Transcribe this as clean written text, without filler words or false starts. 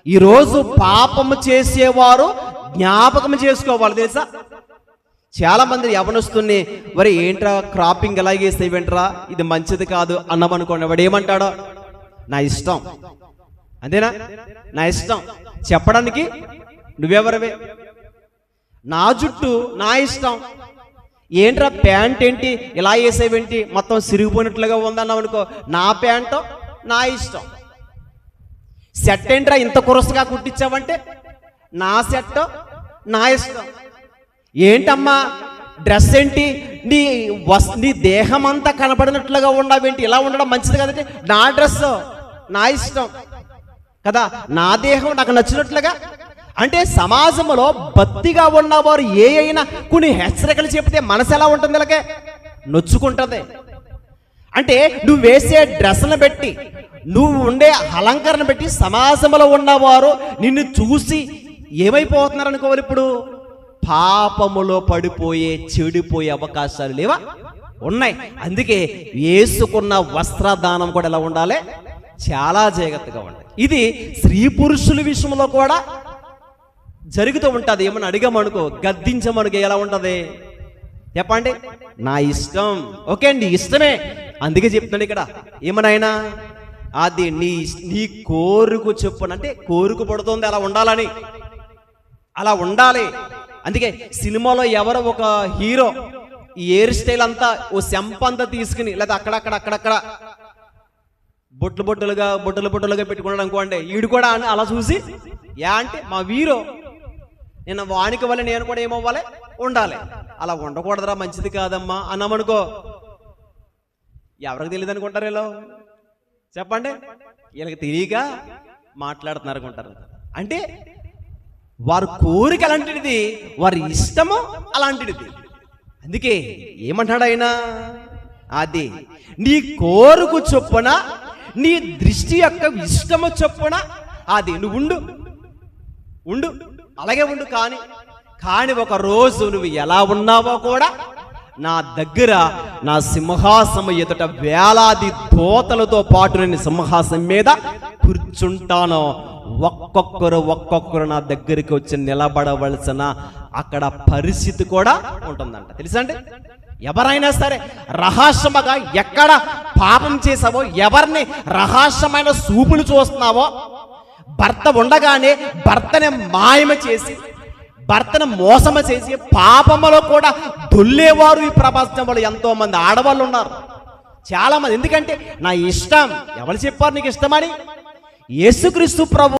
ఈరోజు పాపము చేసేవారు జ్ఞాపకం చేసుకోవాలి. తెలుసా, చాలా మంది యవనస్తుని మరి ఏంట్రా క్రాపింగ్ ఎలా చేసేవేంట్రా, ఇది మంచిది కాదు అన్నామనుకోండి, వాడు ఏమంటాడో నా ఇష్టం, అంతేనా, నా ఇష్టం చెప్పడానికి నువ్వెవరవే, నా జుట్టు నా ఇష్టం, ఏంట్రా ప్యాంట్ ఏంటి ఇలా వేసేవేంటి మొత్తం సిరిగిపోయినట్లుగా ఉందన్నావు అనుకో, నా ప్యాంటు నా ఇష్టం, సెట్ ఏంట్రా ఇంత కురసగా కుట్టించావంటే నా సెట్ నా ఇష్టం, ఏంటమ్మా డ్రెస్ ఏంటి నీ దేహం అంతా కనబడినట్లుగా ఉండవేంటి, ఇలా ఉండడం మంచిది కదంటే నా డ్రెస్ నా ఇష్టం కదా, నా దేహం నాకు నచ్చినట్లుగా. అంటే సమాజంలో భక్తిగా ఉన్నవారు ఏ అయినా కొన్ని హెచ్చరికలు చెప్తే మనసు ఎలా ఉంటుంది, ఇలాగే నొచ్చుకుంటుంది. అంటే నువ్వు వేసే డ్రెస్ను బట్టి, నువ్వు ఉండే అలంకరణ బట్టి సమాజంలో ఉన్నవారు నిన్ను చూసి ఏమైపోతున్నారు అనుకోవాలి, ఇప్పుడు పాపములో పడిపోయే చెడిపోయే అవకాశాలు లేవా, ఉన్నాయి. అందుకే వేసుకున్న వస్త్రదానం కూడా ఎలా ఉండాలి, చాలా జాగ్రత్తగా ఉండాలి. ఇది స్త్రీ పురుషుల విషయంలో కూడా జరుగుతూ ఉంటుంది. ఏమన్నా అడిగామనుకో, గద్దించమనుకో ఎలా ఉంటుంది చెప్పండి, నా ఇష్టం, ఓకే అండి ఇష్టమే, అందుకే చెప్తున్నాడు ఇక్కడ ఏమనైనా అది నీ కోరుకు చొప్పున, అంటే కోరుకు పడుతుంది అలా ఉండాలని, అలా ఉండాలి. అందుకే సినిమాలో ఎవరో ఒక హీరో ఈ హెయిర్ స్టైల్ అంతా ఓ సెంపంతా తీసుకుని లేదా అక్కడక్కడ బొట్టులుగా పెట్టుకున్నాడు అనుకోండి, ఈడు కూడా అలా చూసి అంటే మా వీరో నేను వానికి వల్ల నేను కూడా ఏమవ్వాలి, ఉండాలి, అలా ఉండకూడదురా మంచిది కాదమ్మా అన్నామనుకో, ఎవరికి తెలియదు అనుకుంటారు వీళ్ళు చెప్పండి, వీళ్ళకి తెలియక మాట్లాడుతున్నారు అనుకుంటారు. అంటే వారి కోరిక అలాంటిది, వారి ఇష్టము అలాంటిది. అందుకే ఏమంటాడు ఆయన, అది నీ కోరుకు చొప్పున, నీ దృష్టి యొక్క ఇష్టము చొప్పున అది నువ్వు ఉండు అలాగే ఉండు. కానీ ఒక రోజు నువ్వు ఎలా ఉన్నావో కూడా నా దగ్గర నా సింహాసనం ఎదుట వేలాది దూతలతో పాటు నేను సింహాసనం మీద కూర్చుంటాను, ఒక్కొక్కరు నా దగ్గరికి వచ్చి నిలబడవలసిన అక్కడ పరిస్థితి కూడా ఉంటుందంట. తెలుసా అండి, ఎవరైనా సరే రహస్యముగా ఎక్కడ పాపం చేసావో, ఎవరిని రహస్యమైన చూపులు చూస్తున్నావో, భర్త ఉండగానే భర్తని మాయమ చేసి, భర్తను మోసమ చేసి పాపములో కూడా దొల్లేవారు ఈ ప్రపంచంలో ఎంతో మంది ఆడవాళ్ళు ఉన్నారు, చాలా మంది. ఎందుకంటే నా ఇష్టం, ఎవరు చెప్పారు నీకు ఇష్టమని? యేసుక్రీస్తు ప్రభు